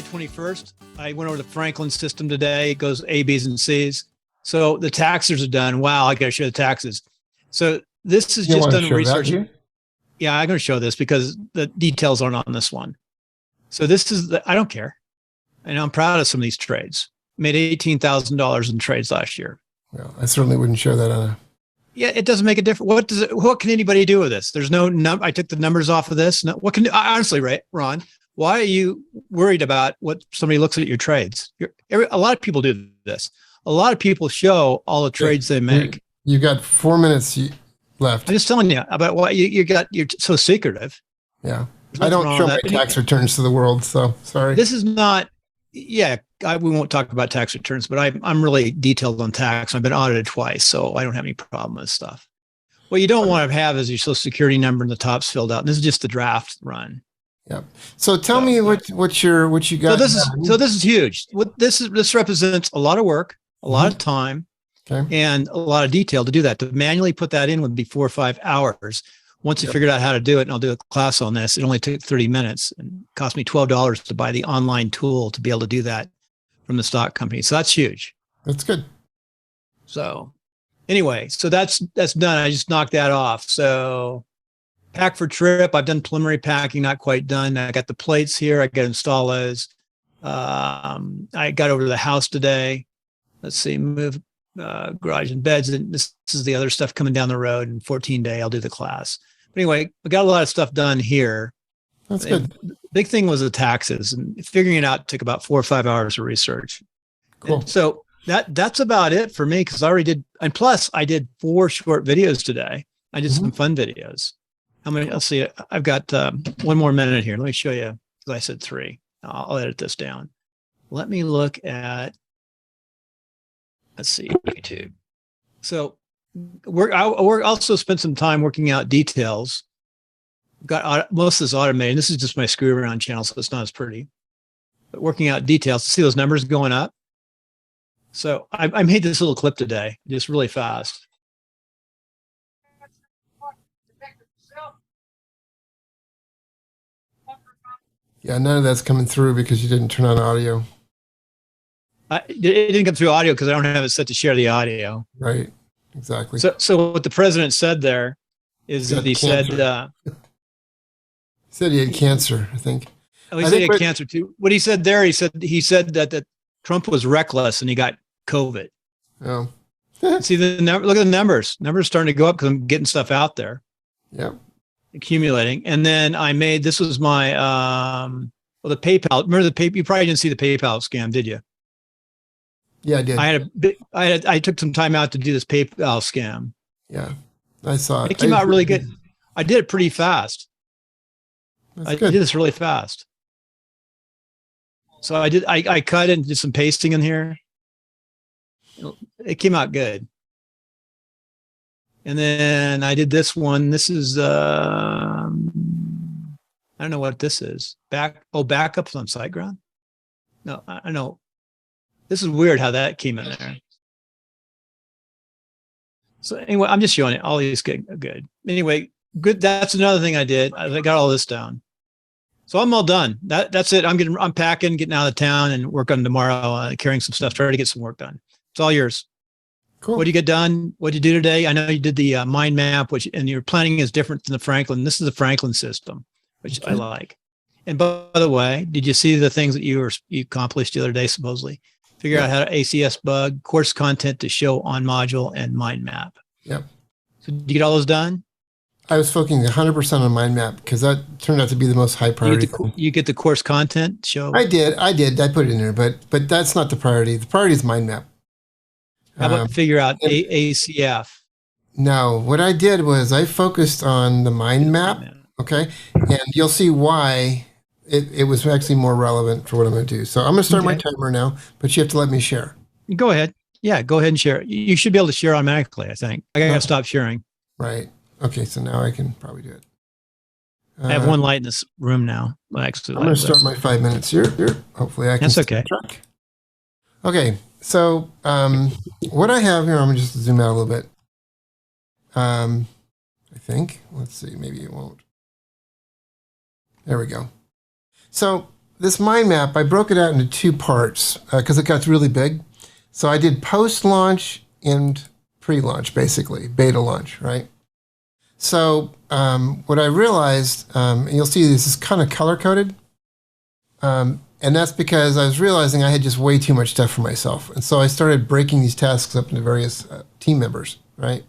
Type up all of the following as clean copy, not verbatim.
July 21st. I went over the Franklin system today. It goes A, B's, and C's. So the taxers are done. Wow, I got to show the taxes. So this is just done research. Yeah, I'm going to show this because the details aren't on this one. So this is, I don't care. And I'm proud of some of these trades. Made $18,000 in trades last year. Well, I certainly wouldn't show that on a. Yeah, it doesn't make a difference. What can anybody do with this? There's no, I took the numbers off of this. No, what can, honestly, Ron, why are you worried about what somebody looks at your trades? A lot of people do this. A lot of people show all the trades they make. You got 4 minutes left. I'm just telling you about why you're so secretive. Yeah. I don't show my tax returns to the world, so sorry. This is not, we won't talk about tax returns, but I'm really detailed on tax. I've been audited twice, so I don't have any problem with stuff. What you don't want to have is your social security number and the top's filled out. And this is just the draft run. Yep. So tell me what you got. So this is huge. This represents a lot of work, a lot of time, and a lot of detail to do that. To manually put that in would be 4 or 5 hours. Once you figured out how to do it, and I'll do a class on this, it only took 30 minutes and cost me $12 to buy the online tool to be able to do that from the stock company. So that's huge. That's good. So anyway, so that's done. I just knocked that off. So pack for trip. I've done preliminary packing, not quite done. I got the plates here. I got to install those. I got over to the house today. Let's see, move garage and beds. And this is the other stuff coming down the road. In 14-day, I'll do the class. But anyway, we got a lot of stuff done here. That's good. The big thing was the taxes, and figuring it out took about 4 or 5 hours of research. Cool. And so that's about it for me, because I already did. And plus, I did 4 short videos today. I did some fun videos. How many? Let's see. I've got 1 more minute here. Let me show you, because I said 3. I'll edit this down. Let me look at. Let's see, YouTube. So I also spent some time working out details. Got most of this automated. This is just my screw around channel, so it's not as pretty. But working out details to see those numbers going up. So I made this little clip today, just really fast. Yeah, none of that's coming through because you didn't turn on audio. It didn't come through audio because I don't have it set to share the audio. Right, exactly. So what the president said there is that he said he had cancer, I think. Oh, he said he had cancer too. What he said there, he said that Trump was reckless and he got COVID. Oh. See look at the numbers. Numbers starting to go up because I'm getting stuff out there. Yep. Accumulating. And then this was my the PayPal. Remember the PayPal? You probably didn't see the PayPal scam, did you? Yeah, I did. I took some time out to do this PayPal scam. Yeah, I saw it. It came out really good. I did it pretty fast. I did this really fast. So I cut and did some pasting in here. It came out good. And then I did this one. This is I don't know what this is. Backups on SiteGround? No, I know. This is weird how that came in there. So anyway, I'm just showing it. All these good. Anyway, good. That's another thing I did. I got all this down. So I'm all done. That's it. I'm packing, getting out of town, and work on tomorrow, carrying some stuff, trying to get some work done. It's all yours. Cool. What did you get done? What did you do today? I know you did the MindMap, and your planning is different than the Franklin. This is the Franklin system, which I like. And by the way, did you see the things that you accomplished the other day, supposedly? Figure out how to ACS bug, course content to show on module, and MindMap. Yep. So did you get all those done? I was focusing 100% on MindMap because that turned out to be the most high priority. You get the course content show? I did. I put it in there, but that's not the priority. The priority is MindMap. How about figure out ACF? No, what I did was I focused on the MindMap, okay? And you'll see why it was actually more relevant for what I'm going to do. So I'm going to start my timer now, but you have to let me share. Go ahead. Yeah, go ahead and share. You should be able to share automatically, I think. I got to stop sharing. Right. Okay, so now I can probably do it. I have one light in this room now. Actually, I'm going to start my 5 minutes here. Hopefully I can. That's okay. Track. Okay, so what I have here, I'm going to just zoom out a little bit. I think. Let's see. Maybe it won't. There we go. So this mind map, I broke it out into two parts because it got really big. So I did post-launch and pre-launch, basically, beta launch, right? So what I realized, and you'll see this is kind of color-coded, and that's because I was realizing I had just way too much stuff for myself. And so I started breaking these tasks up into various team members, right?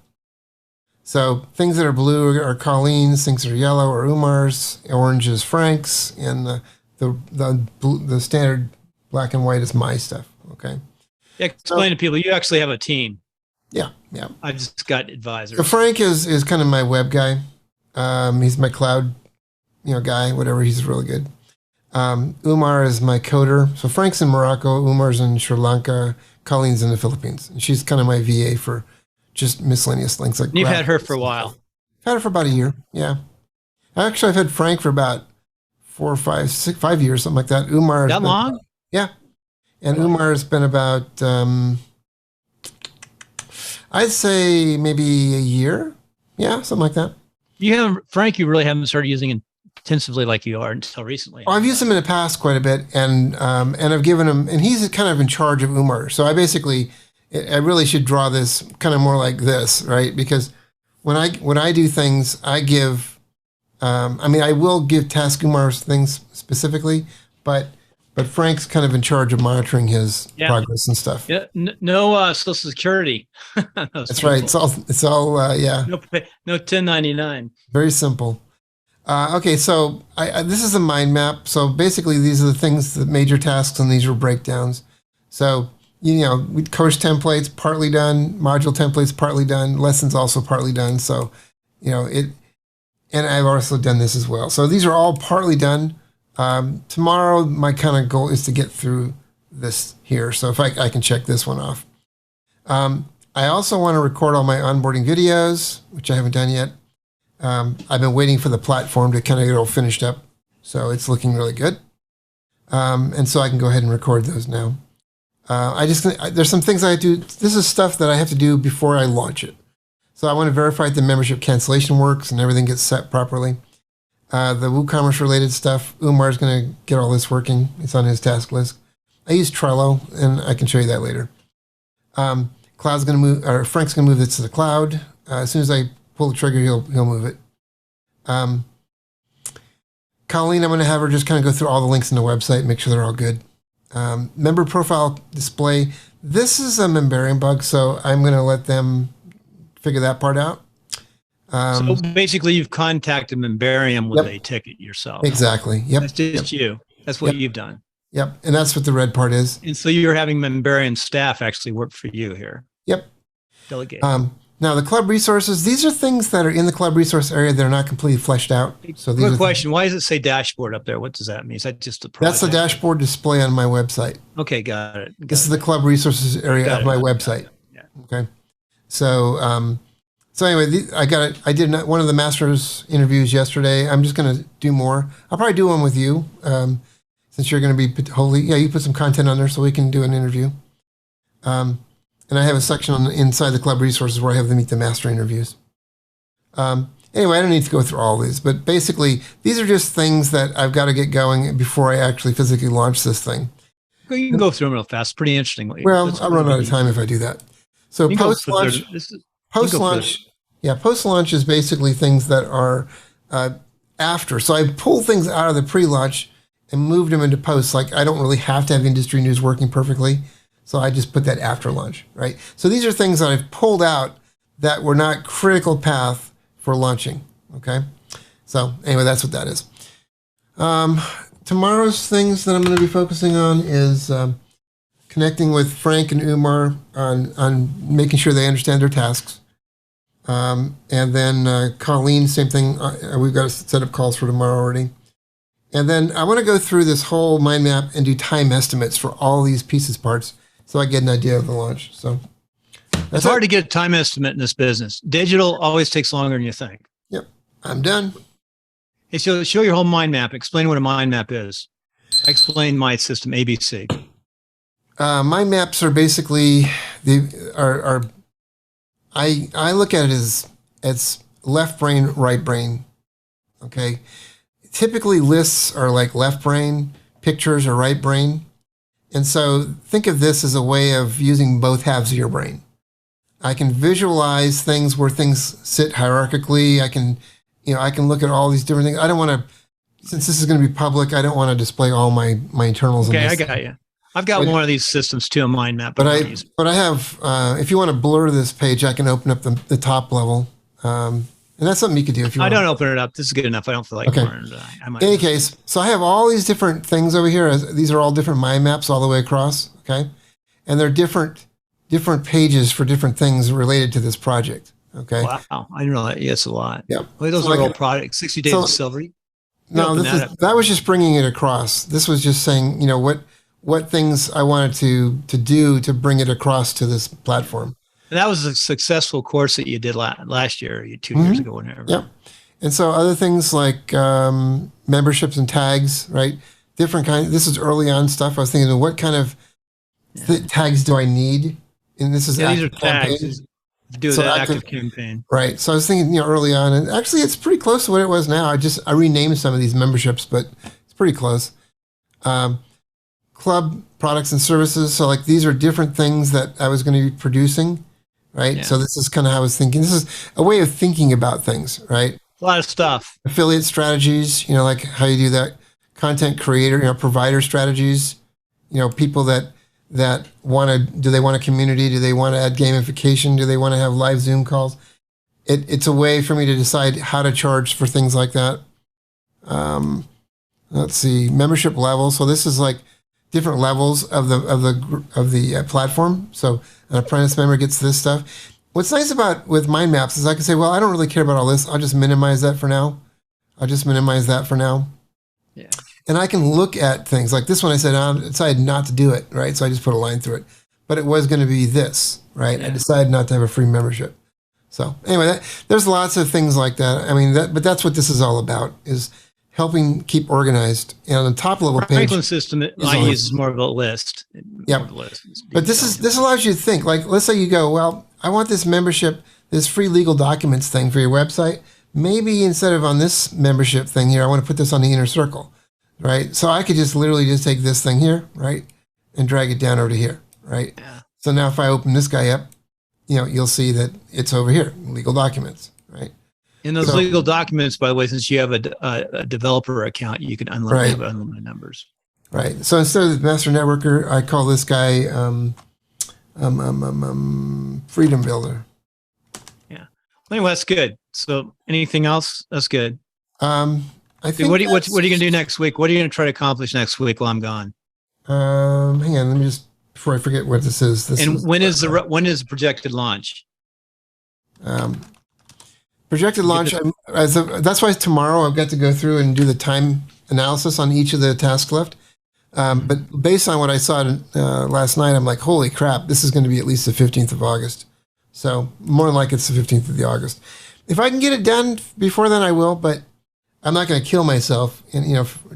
So things that are blue are Colleen's, things that are yellow are Umar's, orange is Frank's, and the standard black and white is my stuff, okay? Yeah, explain to people, you actually have a team. Yeah. I just got advisors. So Frank is kind of my web guy. He's my cloud, guy, whatever. He's really good. Umar is my coder. So Frank's in Morocco, Umar's in Sri Lanka, Colleen's in the Philippines. And she's kind of my VA for just miscellaneous things like. And you've had her for a while. I've had her for about a year. Yeah. Actually, I've had Frank for about 4 or 5 years, something like that. Umar. That long? Yeah. And Umar has been about, I'd say maybe a year. Yeah, something like that. Frank, you really haven't started using intensively like you are until recently. Well, I've used him in the past quite a bit, and I've given him, and he's kind of in charge of Umar. So I really should draw this kind of more like this, right? Because when I do things, I give, I will give task Umar's things specifically, but Frank's kind of in charge of monitoring his progress and stuff. Yeah, no Social Security. That's right. It's all yeah. No 1099. Very simple. Okay, so this is a mind map. So basically, these are the things, the major tasks, and these are breakdowns. So course templates partly done, module templates partly done, lessons also partly done. So and I've also done this as well. So these are all partly done. Tomorrow, my kind of goal is to get through this here. So if I can check this one off. I also want to record all my onboarding videos, which I haven't done yet. I've been waiting for the platform to kind of get all finished up. So it's looking really good. And so I can go ahead and record those now. There's some things I do. This is stuff that I have to do before I launch it. So I want to verify that the membership cancellation works and everything gets set properly. The WooCommerce related stuff, Umar's going to get all this working. It's on his task list. I use Trello, and I can show you that later. Frank's going to move this to the cloud. As soon as I pull the trigger, he'll move it. Colleen, I'm going to have her just kind of go through all the links in the website, make sure they're all good. Member profile display. This is a Membarium bug, so I'm going to let them figure that part out. So basically, you've contacted Membarium with a ticket yourself. Exactly. Yep. That's just you. That's what you've done. Yep. And that's what the red part is. And so you're having Membarium staff actually work for you here. Yep. Delegate. Now, the club resources, these are things that are in the club resource area that are not completely fleshed out. So quick question. Why does it say dashboard up there? What does that mean? Is that just a project? That's the dashboard display on my website. Okay, got it. This is the club resources area of my website. Yeah. Okay. So anyway, I did one of the masters interviews yesterday. I'm just going to do more. I'll probably do one with you since you're going to be you put some content on there so we can do an interview. And I have a section inside the club resources where I have them meet the master interviews. Anyway, I don't need to go through all these, but basically, these are just things that I've got to get going before I actually physically launch this thing. Well, you can go through them real fast. Pretty interesting. Well, I'll run out of time if I do that. So post-launch, post-launch is basically things that are after. So I pull things out of the pre-launch and moved them into post. Like I don't really have to have industry news working perfectly. So I just put that after launch, right? So these are things that I've pulled out that were not critical path for launching, okay? So anyway, that's what that is. Tomorrow's things that I'm going to be focusing on is connecting with Frank and Umar on making sure they understand their tasks. And then Colleen, same thing. We've got to set up calls for tomorrow already. And then I want to go through this whole mind map and do time estimates for all these pieces parts so I get an idea of the launch. So it's hard to get a time estimate in this business. Digital always takes longer than you think. Yep. I'm done. Hey, so show your whole mind map. Explain what a mind map is. I explained my system, ABC. Mind maps are basically I look at it as it's left brain, right brain. Okay. Typically lists are like left brain, pictures or right brain. And so think of this as a way of using both halves of your brain. I can visualize things where things sit hierarchically. I can look at all these different things. I don't want to, since this is going to be public, I don't want to display all my internals. Okay, I got you. I've got one of these systems too, a MindMap. But I have, if you want to blur this page, I can open up the top level. And that's something you could do if you want. I don't open it up. This is good enough. I don't feel like blurring it. In any case, so I have all these different things over here. These are all different mind maps all the way across, okay? And they're different pages for different things related to this project, okay? Wow, I didn't know that. Yes, a lot. Yep. Well, those are all products. 60 Days of Silver. No, that was just bringing it across. This was just saying, what things I wanted to do to bring it across to this platform. And that was a successful course that you did last year, 2 years ago, whatever. Yep. And so other things like memberships and tags, right? Different kind. This is early on stuff. I was thinking, what kind of tags do I need? And this is these are tags. Do the active campaign. Right. So I was thinking, early on, and actually it's pretty close to what it was now. I renamed some of these memberships, but it's pretty close. Club products and services. So like these are different things that I was going to be producing. Right. Yeah. So this is kind of how I was thinking. This is a way of thinking about things, right? A lot of stuff. Affiliate strategies, like how you do that. Content creator, provider strategies, people that do they want a community? Do they want to add gamification? Do they want to have live Zoom calls? It's a way for me to decide how to charge for things like that. Let's see, membership levels. So this is like different levels of the platform. So an apprentice member gets this stuff. What's nice with mind maps is I can say, well, I don't really care about all this. I'll just minimize that for now. Yeah. And I can look at things like this one. I said, I decided not to do it, right? So I just put a line through it. But it was going to be this, right? Yeah. I decided not to have a free membership. So anyway, there's lots of things like that. I mean, but that's what this is all about, is helping keep organized. And on the top level page, Franklin system I use is more of a list. Yeah. But this allows you to think. Like, let's say you go, well, I want this membership, this free legal documents thing for your website. Maybe instead of on this membership thing here, I want to put this on the inner circle, right? So I could just literally just take this thing here, right, and drag it down over to here, right? Yeah. So now if I open this guy up, you'll see that it's over here, legal documents, right? In those legal documents, by the way, since you have a developer account, you can unlimited numbers. Right. So instead of the master networker, I call this guy Freedom Builder. Yeah. Anyway, that's good. So anything else? That's good. I think. What are you going to do next week? What are you going to try to accomplish next week while I'm gone? Hang on. Let me just, before I forget what this is. When is the projected launch? Projected launch, that's why tomorrow I've got to go through and do the time analysis on each of the tasks left. But based on what I saw last night, I'm like, holy crap, this is going to be at least the 15th of August. So more like it's the 15th of August. If I can get it done before then, I will, but I'm not going to kill myself. And,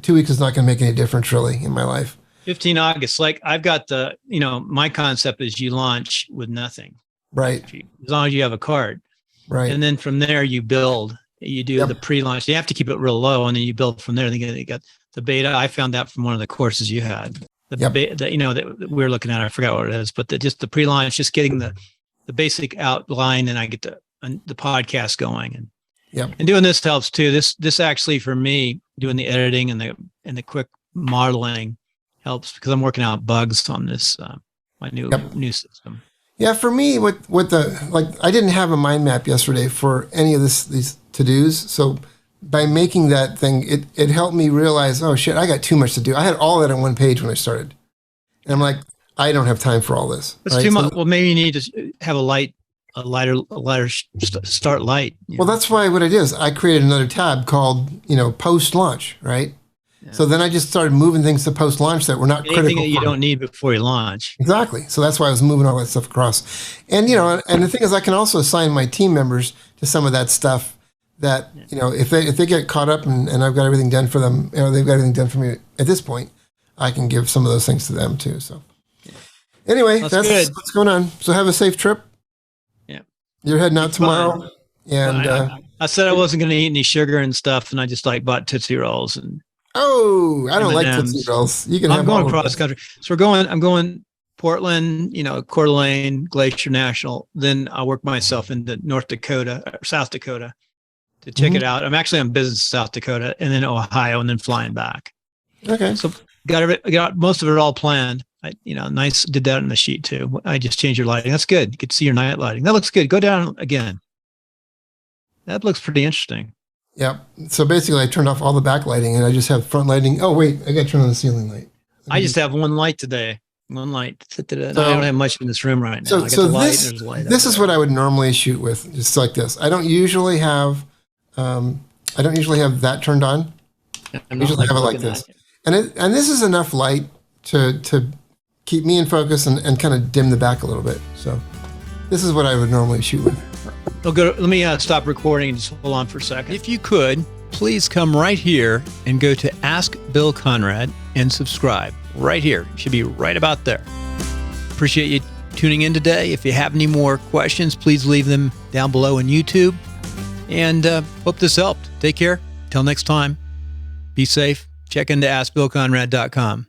2 weeks is not going to make any difference really in my life. 15 August, like I've got my concept is you launch with nothing. Right. As long as you have a card. Right. And then from there you build, you do the pre-launch. You have to keep it real low and then you build from there. And then you got the beta. I found that from one of the courses you had. That we were looking at, I forgot what it is, but just the pre-launch, just getting the basic outline, and I get the podcast going. And doing this helps too. This actually for me, doing the editing and the quick modeling helps because I'm working out bugs on this my new system. Yeah, for me, I didn't have a mind map yesterday for any of these to-dos. So by making that thing, it helped me realize, oh shit, I got too much to do. I had all that on one page when I started. And I'm like, I don't have time for all this. It's too much. Well, maybe you need to have a lighter start light. Well, that's why what I did is I created another tab called, post-launch, right? Yeah. So then I just started moving things to post-launch that were not critical. Anything that you don't need before you launch. Exactly. So that's why I was moving all that stuff across. And, and the thing is I can also assign my team members to some of that stuff that, if they get caught up and I've got everything done for them, they've got everything done for me at this point, I can give some of those things to them too. So anyway, that's what's going on. So have a safe trip. Yeah. You're heading out tomorrow. And I said I wasn't going to eat any sugar and stuff. And I just bought Tootsie Rolls and Oh, I don't like M&Ms. Tootsie Rolls. You can have I'm going all of cross them. country. So I'm going Portland, Coeur d'Alene, Glacier National. Then I'll work myself into North Dakota, or South Dakota to check it out. I'm actually on business in South Dakota and then Ohio and then flying back. Okay. So got most of it all planned. Nice. Did that on the sheet too. I just changed your lighting. That's good. You could see your night lighting. That looks good. Go down again. That looks pretty interesting. Yep. So basically, I turned off all the backlighting and I just have front lighting. Oh, wait, I got to turn on the ceiling light. I just have one light today. One light. I don't have much in this room right now. So, I got so the light, this, there's a light this is what I would normally shoot with, just like this. I don't usually have that turned on. I usually have it like this. And this is enough light to keep me in focus and kind of dim the back a little bit. So this is what I would normally shoot with. Let me stop recording and just hold on for a second. If you could, please come right here and go to Ask Bill Conrad and subscribe right here. It should be right about there. Appreciate you tuning in today. If you have any more questions, please leave them down below in YouTube. And hope this helped. Take care. Till next time, be safe. Check into AskBillConrad.com.